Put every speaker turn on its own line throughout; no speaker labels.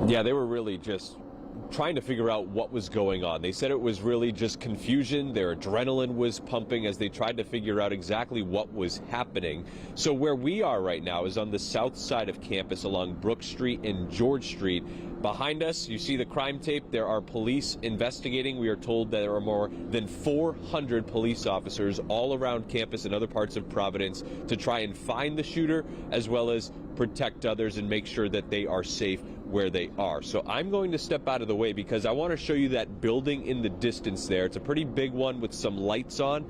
Yeah, they were really just trying to figure out what was going on. They said it was really just confusion. Their adrenaline was pumping as they tried to figure out exactly what was happening. So where we are right now is on the south side of campus along Brook Street and George Street. Behind us, you see the crime tape. There are police investigating. We are told that there are more than 400 police officers all around campus and other parts of Providence to try and find the shooter, as well as protect others and make sure that they are safe where they are. So I'm going to step out of the way because I want to show you that building in the distance there. It's a pretty big one with some lights on.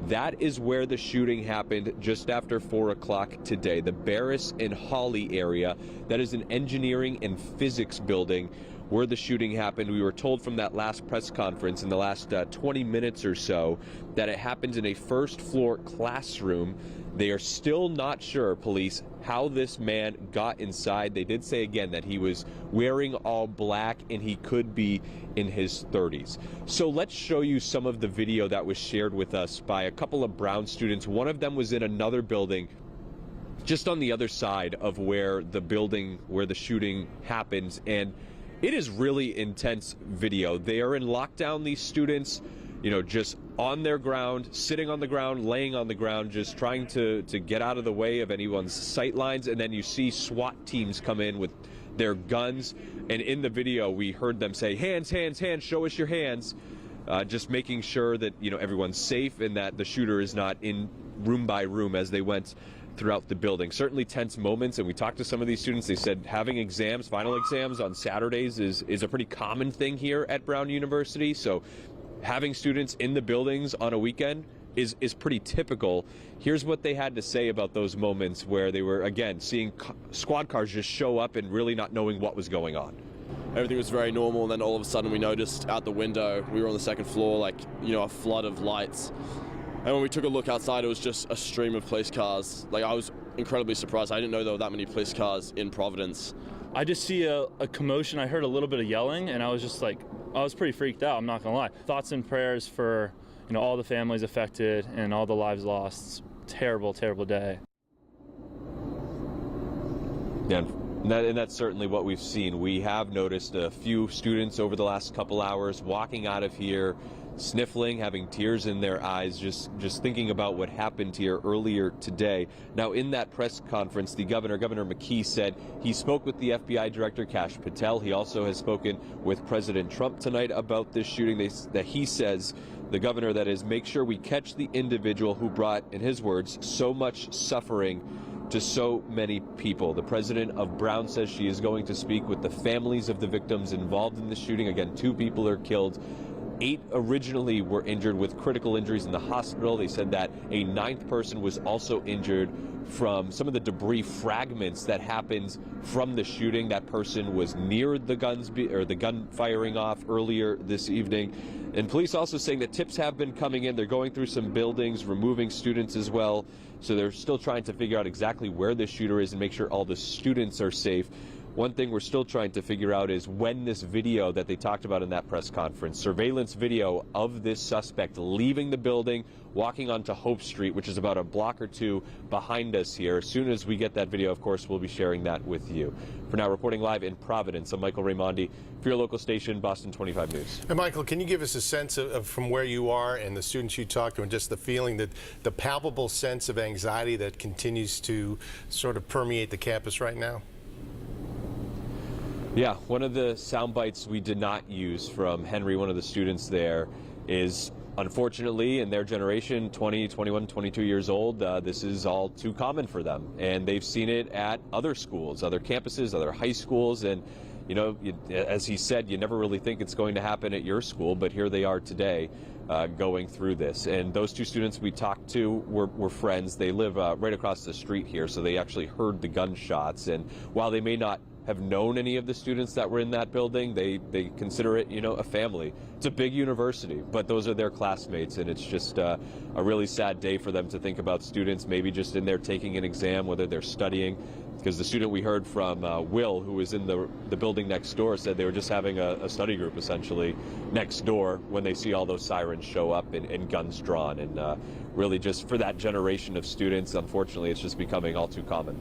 That is where the shooting happened just after 4 o'clock today. The Barris and Hawley area. That is an engineering and physics building where the shooting happened. We were told from that last press conference in the last 20 minutes or so that it happens in a first floor classroom. They are still not sure, police, how this man got inside. They did say again that he was wearing all black and he could be in his 30s. So let's show you some of the video that was shared with us by a couple of Brown students. One of them was in another building just on the other side of where the shooting happened, and it is really intense video. They are in lockdown, these students, you know, just on their ground, sitting on the ground, laying on the ground, just trying to get out of the way of anyone's sight lines. And then you see SWAT teams come in with their guns. And in the video, we heard them say, hands, hands, hands, show us your hands. Just making sure that, you know, everyone's safe and that the shooter is not in room by room as they went throughout the building. Certainly tense moments, and we talked to some of these students. They said having exams, final exams on Saturdays is a pretty common thing here at Brown University. So having students in the buildings on a weekend is pretty typical. Here's what they had to say about those moments where they were, again, seeing squad cars just show up and really not knowing what was going on.
Everything was very normal, and then all of a sudden we noticed out the window, we were on the second floor, like, you know, a flood of lights. And when we took a look outside, it was just a stream of police cars. Like, I was incredibly surprised. I didn't know there were that many police cars in Providence.
I just see a commotion. I heard a little bit of yelling, and I was just like, I was pretty freaked out, I'm not gonna lie. Thoughts and prayers for, you know, all the families affected and all the lives lost. Terrible, terrible day.
Yeah, and that's certainly what we've seen. We have noticed a few students over the last couple hours walking out of here, sniffling, having tears in their eyes, just thinking about what happened here earlier today. Now, in that press conference, Governor McKee said he spoke with the FBI Director Kash Patel. He also has spoken with President Trump tonight about this shooting. That he says, the governor, that is, make sure we catch the individual who brought, in his words, so much suffering to so many people. The president of Brown says she is going to speak with the families of the victims involved in the shooting. Again, 2 people are killed. 8 originally were injured with critical injuries in the hospital. They said that a 9th person was also injured from some of the debris fragments that happened from the shooting. That person was near the gun firing off earlier this evening. And police also saying that tips have been coming in. They're going through some buildings, removing students as well. So they're still trying to figure out exactly where the shooter is and make sure all the students are safe. One thing we're still trying to figure out is when this video that they talked about in that press conference, surveillance video of this suspect leaving the building, walking onto Hope Street, which is about a block or 2 behind us here. As soon as we get that video, of course, we'll be sharing that with you. For now, reporting live in Providence, I'm Michael Raimondi for your local station, Boston 25 News.
And Michael, can you give us a sense of from where you are and the students you talk to, and just the feeling, that the palpable sense of anxiety that continues to sort of permeate the campus right now?
Yeah, one of the sound bites we did not use from Henry, one of the students there, is unfortunately in their generation, 20, 21, 22 years old, this is all too common for them. And they've seen it at other schools, other campuses, other high schools. And, you know, as he said, you never really think it's going to happen at your school, but here they are today going through this. And those 2 students we talked to were friends. They live right across the street here, so they actually heard the gunshots. And while they may not have known any of the students that were in that building, they consider it, you know, a family. It's a big university, but those are their classmates, and it's just a really sad day for them to think about students maybe just in there taking an exam, whether they're studying. Because the student we heard from, Will, who was in the building next door, said they were just having a study group essentially next door when they see all those sirens show up and guns drawn. And really just for that generation of students, unfortunately, it's just becoming all too common.